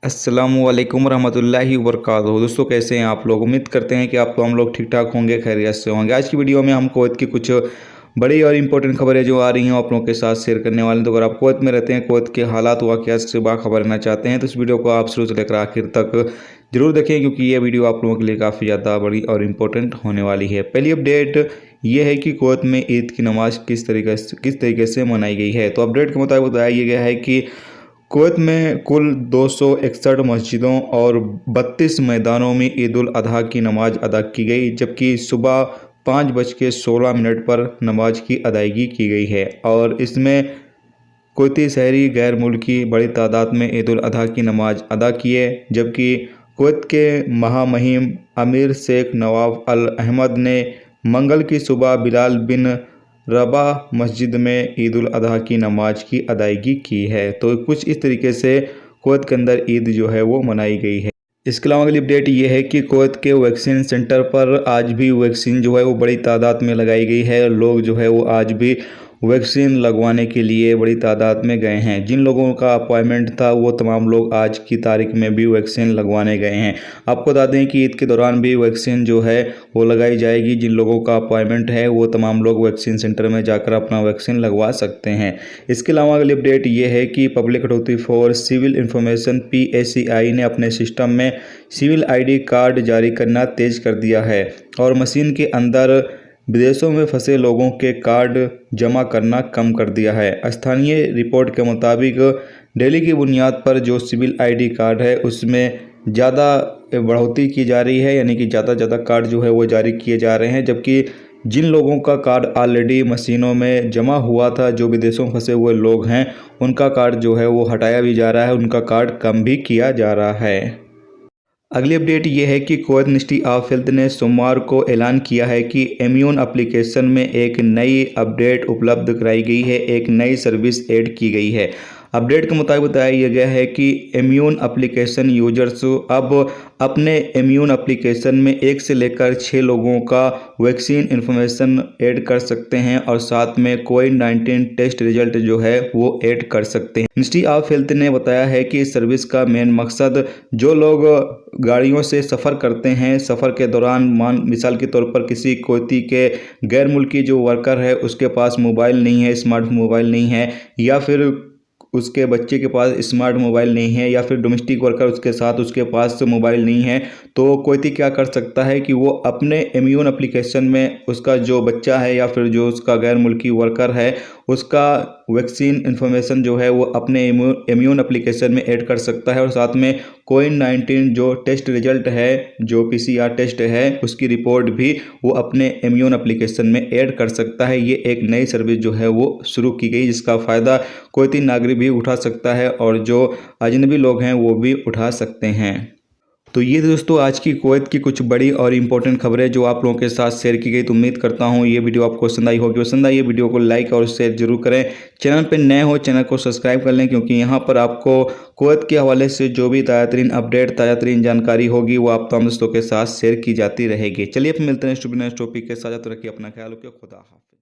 अस्सलामुअलैकुम रहमतुल्लाहि वबरकातुहू। दोस्तों कैसे हैं आप लोग। उम्मीद करते हैं कि आप हम लोग ठीक ठाक होंगे, खैरियत से होंगे। आज की वीडियो में हम कुवैत की कुछ बड़ी और इम्पोर्टेंट खबरें जो आ रही हैं आप लोगों के साथ शेयर करने वाले हैं। तो अगर आप कुवैत में रहते हैं, कुवैत के हालात वाक़यात से बाखबर रहना चाहते हैं तो इस वीडियो को आप शुरू से लेकर आखिर तक जरूर देखें, क्योंकि ये वीडियो आप लोगों के लिए काफ़ी ज़्यादा बड़ी और इम्पोर्टेंट होने वाली है। पहली अपडेट ये है कि कुवैत में ईद की नमाज किस तरीके से मनाई गई है। तो अपडेट के मुताबिक बताया गया है कि कुवैत में कुल 261 मस्जिदों और 32 मैदानों में ईद उल अजहा की नमाज अदा की गई, जबकि सुबह 5:16 पर नमाज की अदायगी की गई है। और इसमें कुवैती शहरी गैर मुल्की बड़ी तादाद में ईद उल अजहा की नमाज अदा किए, जबकि कुवैत के महामहिम अमीर शेख नवाफ अल अहमद ने मंगल की सुबह बिलाल बिन रबाह मस्जिद में ईद उल अजहा की नमाज की अदायगी की है। तो कुछ इस तरीके से कुवैत के अंदर ईद जो है वो मनाई गई है। इसके अलावा अगली अपडेट ये है कि कुवैत के वैक्सीन सेंटर पर आज भी वैक्सीन जो है वो बड़ी तादाद में लगाई गई है। लोग जो है वो आज भी वैक्सीन लगवाने के लिए बड़ी तादाद में गए हैं। जिन लोगों का अपॉइंटमेंट था वो तमाम लोग आज की तारीख में भी वैक्सीन लगवाने गए हैं। आपको बता दें कि ईद के दौरान भी वैक्सीन जो है वो लगाई जाएगी। जिन लोगों का अपॉइंटमेंट है वो तमाम लोग वैक्सीन सेंटर में जाकर अपना वैक्सीन लगवा सकते हैं। इसके अलावा अगली अपडेट ये है कि public authority for civil information PACI ने अपने सिस्टम में सिविल ID कार्ड जारी करना तेज कर दिया है और मशीन के अंदर विदेशों में फंसे लोगों के कार्ड जमा करना कम कर दिया है। स्थानीय रिपोर्ट के मुताबिक दिल्ली की बुनियाद पर जो सिविल ID कार्ड है उसमें ज़्यादा बढ़ोतरी की जा रही है, यानी कि ज़्यादा कार्ड जो है वो जारी किए जा रहे हैं, जबकि जिन लोगों का कार्ड ऑलरेडी मशीनों में जमा हुआ था, जो विदेशों में फंसे हुए लोग हैं, उनका कार्ड जो है वो हटाया भी जा रहा है, उनका कार्ड कम भी किया जा रहा है। अगली अपडेट ये है कि कुवैत मिनिस्ट्री ऑफ हेल्थ ने सोमवार को ऐलान किया है कि इम्यून एप्लीकेशन में एक नई अपडेट उपलब्ध कराई गई है, एक नई सर्विस ऐड की गई है। अपडेट के मुताबिक बताया गया है कि इम्यून एप्लीकेशन यूजर्स अब अपने इम्यून एप्लीकेशन में 1 से लेकर 6 लोगों का वैक्सीन इंफॉर्मेशन ऐड कर सकते हैं और साथ में कोविड-19 टेस्ट रिजल्ट जो है वो ऐड कर सकते हैं। मिनिस्ट्री ऑफ हेल्थ ने बताया है कि इस सर्विस का मेन मकसद जो लोग गाड़ियों से सफ़र करते हैं, सफ़र के दौरान मिसाल के तौर पर किसी कुवैती के गैर मुल्की जो वर्कर है उसके पास मोबाइल नहीं है, स्मार्ट मोबाइल नहीं है, या फिर उसके बच्चे के पास स्मार्ट मोबाइल नहीं है, या फिर डोमेस्टिक वर्कर उसके साथ उसके पास मोबाइल नहीं है, तो कुवैती क्या कर सकता है कि वो अपने इम्यून एप्लीकेशन में उसका जो बच्चा है या फिर जो उसका गैर मुल्की वर्कर है उसका वैक्सीन इन्फॉर्मेशन जो है वो अपने इम्यून एप्लीकेशन में ऐड कर सकता है और साथ में कोविड-19 जो टेस्ट रिजल्ट है, जो PCR टेस्ट है, उसकी रिपोर्ट भी वो अपने इम्यून एप्लीकेशन में ऐड कर सकता है। ये एक नई सर्विस जो है वो शुरू की गई, जिसका फ़ायदा कुवैती नागरिक भी उठा सकता है और जो अजनबी लोग हैं वो भी उठा सकते हैं। तो ये दोस्तों आज की कुवैत की कुछ बड़ी और इम्पोर्टेंट खबरें जो आप लोगों के साथ शेयर की गई। तो उम्मीद करता हूँ ये वीडियो आपको पसंद आई होगी। पसंद आई ये वीडियो को लाइक और शेयर जरूर करें। चैनल पर नए हो चैनल को सब्सक्राइब कर लें, क्योंकि यहाँ पर आपको कुवैत के हवाले से जो भी ताज़ा तरीन अपडेट, ताज़ा तरीन जानकारी होगी वो आप तमाम दोस्तों के साथ शेयर की जाती रहेगी। चलिए फिर मिलते हैं नेक्स्ट टॉपिक के साथ। रखिए अपना ख्याल, रखिए। खुदा हाफ़िज़।